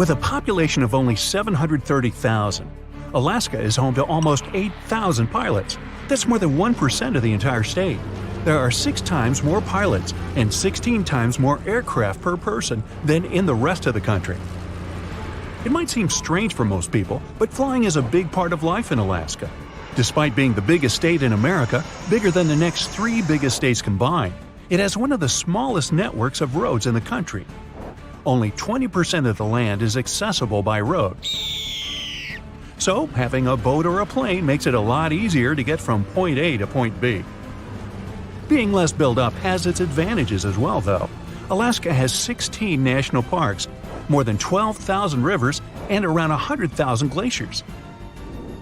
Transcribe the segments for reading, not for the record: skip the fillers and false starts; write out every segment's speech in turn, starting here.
With a population of only 730,000, Alaska is home to almost 8,000 pilots. That's more than 1% of the entire state. There are 6 times more pilots and 16 times more aircraft per person than in the rest of the country. It might seem strange for most people, but flying is a big part of life in Alaska. Despite being the biggest state in America, bigger than the next 3 biggest states combined, it has one of the smallest networks of roads in the country. Only 20% of the land is accessible by road. So, having a boat or a plane makes it a lot easier to get from point A to point B. Being less built up has its advantages as well, though. Alaska has 16 national parks, more than 12,000 rivers, and around 100,000 glaciers.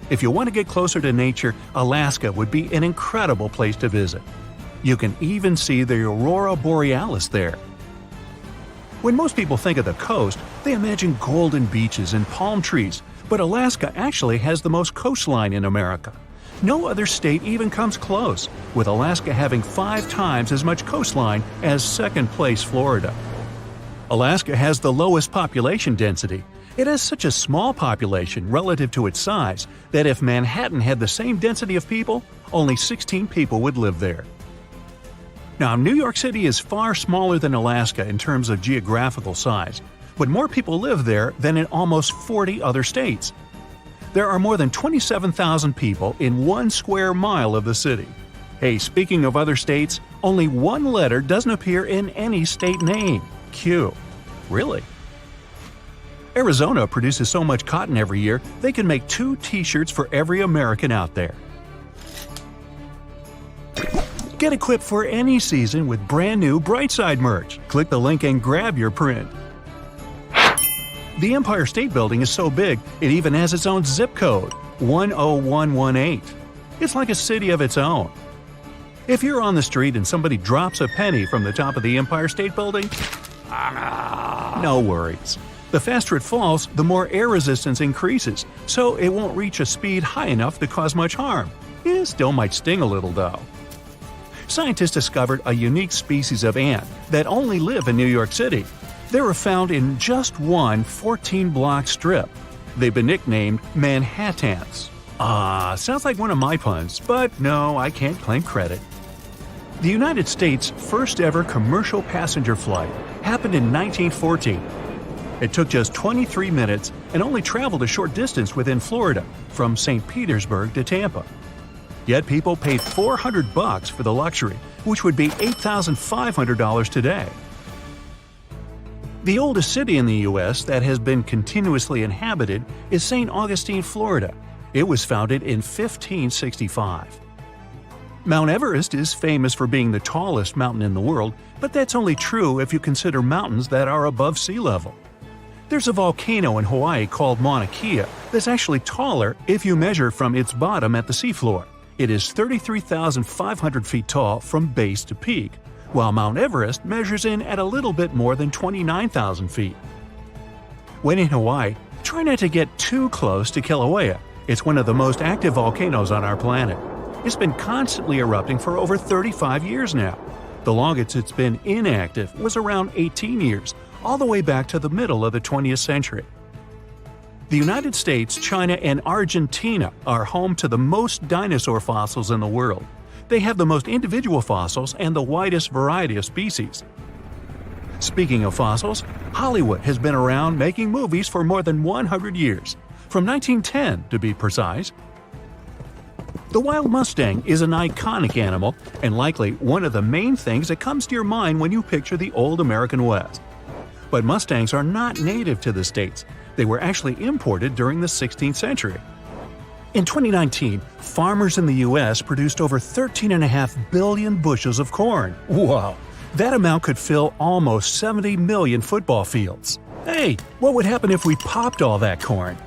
If you want to get closer to nature, Alaska would be an incredible place to visit. You can even see the aurora borealis there. When most people think of the coast, they imagine golden beaches and palm trees, but Alaska actually has the most coastline in America. No other state even comes close, with Alaska having 5 times as much coastline as second-place Florida. Alaska has the lowest population density. It has such a small population relative to its size that if Manhattan had the same density of people, only 16 people would live there. Now, New York City is far smaller than Alaska in terms of geographical size, but more people live there than in almost 40 other states. There are more than 27,000 people in 1 square mile of the city. Hey, speaking of other states, only one letter doesn't appear in any state name – Q. Really? Arizona produces so much cotton every year, they can make 2 t-shirts for every American out there. Get equipped for any season with brand new Brightside merch. Click the link and grab your print. The Empire State Building is so big, it even has its own zip code, 10118. It's like a city of its own. If you're on the street and somebody drops a penny from the top of the Empire State Building, no worries. The faster it falls, the more air resistance increases, so it won't reach a speed high enough to cause much harm. It still might sting a little though. Scientists discovered a unique species of ant that only live in New York City. They were found in just one 14-block strip. They've been nicknamed Manhattans. Sounds like one of my puns, but no, I can't claim credit. The United States' first ever commercial passenger flight happened in 1914. It took just 23 minutes and only traveled a short distance within Florida, from St. Petersburg to Tampa. Yet people paid $400 for the luxury, which would be $8,500 today. The oldest city in the U.S. that has been continuously inhabited is St. Augustine, Florida. It was founded in 1565. Mount Everest is famous for being the tallest mountain in the world, but that's only true if you consider mountains that are above sea level. There's a volcano in Hawaii called Mauna Kea that's actually taller if you measure from its bottom at the seafloor. It is 33,500 feet tall from base to peak, while Mount Everest measures in at a little bit more than 29,000 feet. When in Hawaii, try not to get too close to Kilauea. It's one of the most active volcanoes on our planet. It's been constantly erupting for over 35 years now. The longest it's been inactive was around 18 years, all the way back to the middle of the 20th century. The United States, China, and Argentina are home to the most dinosaur fossils in the world. They have the most individual fossils and the widest variety of species. Speaking of fossils, Hollywood has been around making movies for more than 100 years, from 1910 to be precise. The wild Mustang is an iconic animal and likely one of the main things that comes to your mind when you picture the old American West. But Mustangs are not native to the States. They were actually imported during the 16th century. In 2019, farmers in the U.S. produced over 13.5 billion bushels of corn. Wow! That amount could fill almost 70 million football fields. Hey, what would happen if we popped all that corn?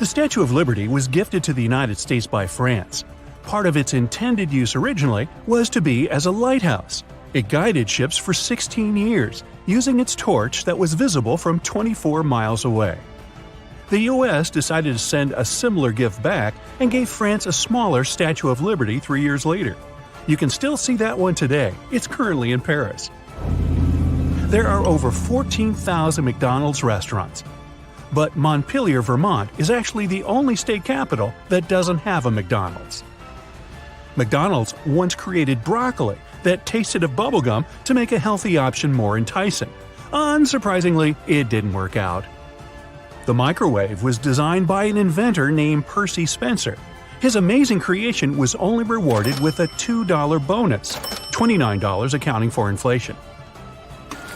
The Statue of Liberty was gifted to the United States by France. Part of its intended use originally was to be as a lighthouse. It guided ships for 16 years, using its torch that was visible from 24 miles away. The U.S. decided to send a similar gift back and gave France a smaller Statue of Liberty 3 years later. You can still see that one today. It's currently in Paris. there are over 14,000 McDonald's restaurants. But Montpelier, Vermont is actually the only state capital that doesn't have a McDonald's. McDonald's once created broccoli that tasted of bubblegum to make a healthy option more enticing. Unsurprisingly, it didn't work out. The microwave was designed by an inventor named Percy Spencer. His amazing creation was only rewarded with a $2 bonus, $29 accounting for inflation.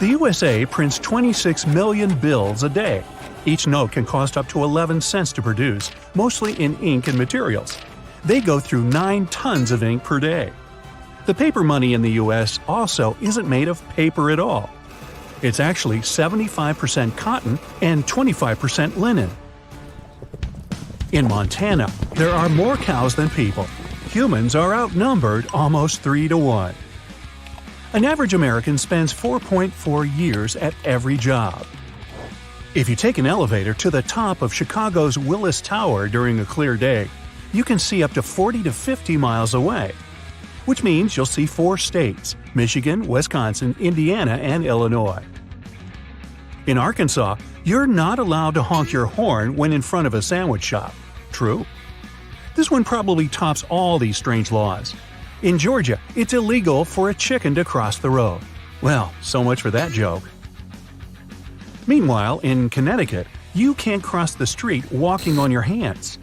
The USA prints 26 million bills a day. Each note can cost up to 11 cents to produce, mostly in ink and materials. They go through 9 tons of ink per day. The paper money in the US also isn't made of paper at all. It's actually 75% cotton and 25% linen. In Montana, there are more cows than people. Humans are outnumbered almost 3 to 1. An average American spends 4.4 years at every job. If you take an elevator to the top of Chicago's Willis Tower during a clear day, you can see up to 40 to 50 miles away, which means you'll see 4 states: Michigan, Wisconsin, Indiana, and Illinois. In Arkansas, you're not allowed to honk your horn when in front of a sandwich shop. True? This one probably tops all these strange laws. In Georgia, it's illegal for a chicken to cross the road. Well, so much for that joke. Meanwhile, in Connecticut, you can't cross the street walking on your hands.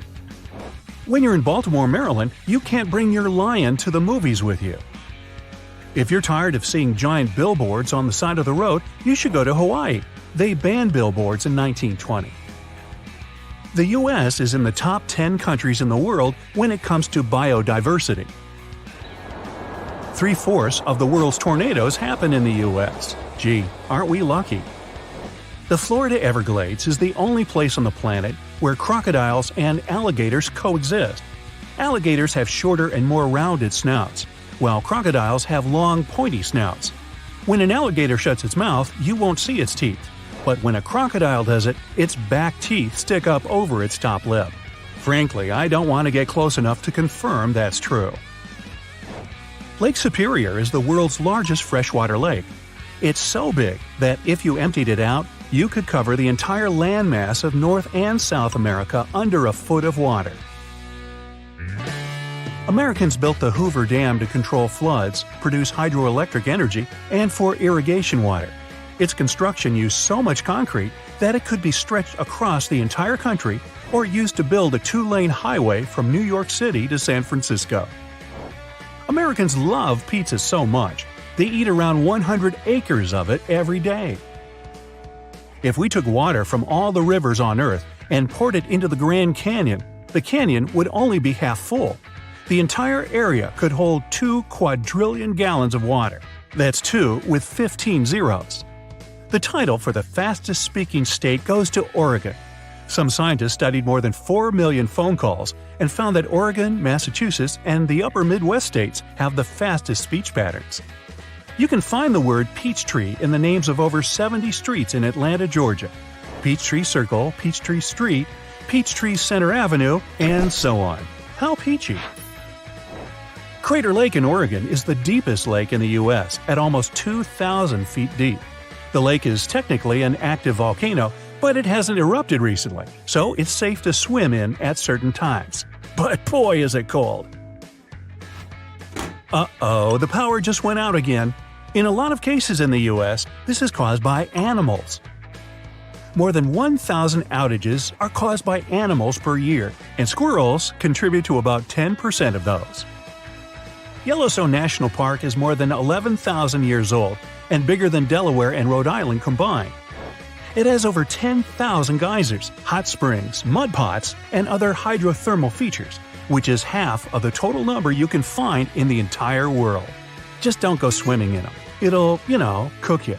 When you're in Baltimore, Maryland, you can't bring your lion to the movies with you. If you're tired of seeing giant billboards on the side of the road, you should go to Hawaii. They banned billboards in 1920. The U.S. is in the top 10 countries in the world when it comes to biodiversity. 3/4 of the world's tornadoes happen in the U.S. Gee, aren't we lucky? The Florida Everglades is the only place on the planet where crocodiles and alligators coexist. Alligators have shorter and more rounded snouts, while crocodiles have long, pointy snouts. When an alligator shuts its mouth, you won't see its teeth. But when a crocodile does it, its back teeth stick up over its top lip. Frankly, I don't want to get close enough to confirm that's true. Lake Superior is the world's largest freshwater lake. It's so big that if you emptied it out, you could cover the entire landmass of North and South America under a foot of water. Americans built the Hoover Dam to control floods, produce hydroelectric energy, and for irrigation water. Its construction used so much concrete that it could be stretched across the entire country or used to build a 2-lane highway from New York City to San Francisco. Americans love pizza so much, they eat around 100 acres of it every day. If we took water from all the rivers on Earth and poured it into the Grand Canyon, the canyon would only be half full. The entire area could hold 2 quadrillion gallons of water. That's 2 with 15 zeros. The title for the fastest-speaking state goes to Oregon. Some scientists studied more than 4 million phone calls and found that Oregon, Massachusetts, and the upper Midwest states have the fastest speech patterns. You can find the word Peachtree in the names of over 70 streets in Atlanta, Georgia. Peachtree Circle, Peachtree Street, Peachtree Center Avenue, and so on. How peachy! Crater Lake in Oregon is the deepest lake in the U.S. at almost 2,000 feet deep. The lake is technically an active volcano, but it hasn't erupted recently, so it's safe to swim in at certain times. But boy is it cold! Uh-oh, the power just went out again. In a lot of cases in the U.S., this is caused by animals. More than 1,000 outages are caused by animals per year, and squirrels contribute to about 10% of those. Yellowstone National Park is more than 11,000 years old and bigger than Delaware and Rhode Island combined. It has over 10,000 geysers, hot springs, mud pots, and other hydrothermal features, which is half of the total number you can find in the entire world. Just don't go swimming in them. It'll, cook you.